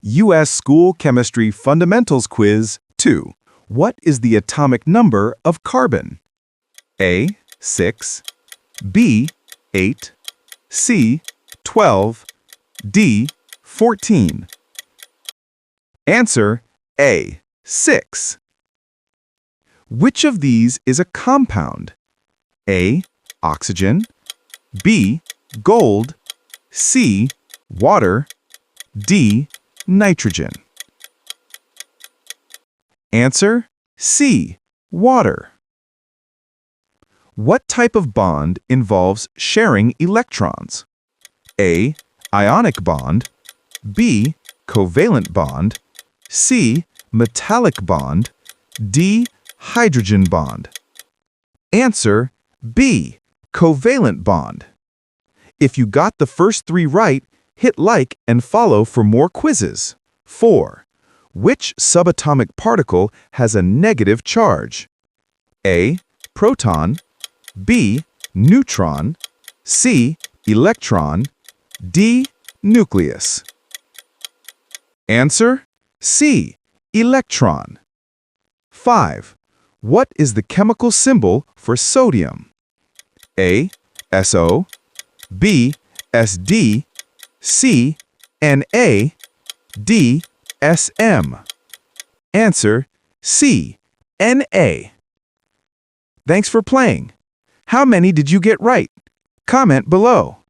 U.S. School Chemistry Fundamentals Quiz 2. What is the atomic number of carbon? A. 6, B. 8, C. 12, D. 14. Answer A. 6. Which of these is a compound? A. Oxygen, B. Gold, C. Water, D. Nitrogen. Answer C. Water. What type of bond involves sharing electrons? A. Ionic bond, B. Covalent bond, C. Metallic bond, D. Hydrogen bond. Answer B. Covalent bond. If you got the first 3 right, hit like and follow for more quizzes. 4. Which subatomic particle has a negative charge? A. Proton, B. Neutron, C. Electron, D. Nucleus. Answer C. Electron. 5. What is the chemical symbol for sodium? A. SO, B. SD, C. Na, D. SM. Answer C. Na. Thanks for playing. How many did you get right? Comment below.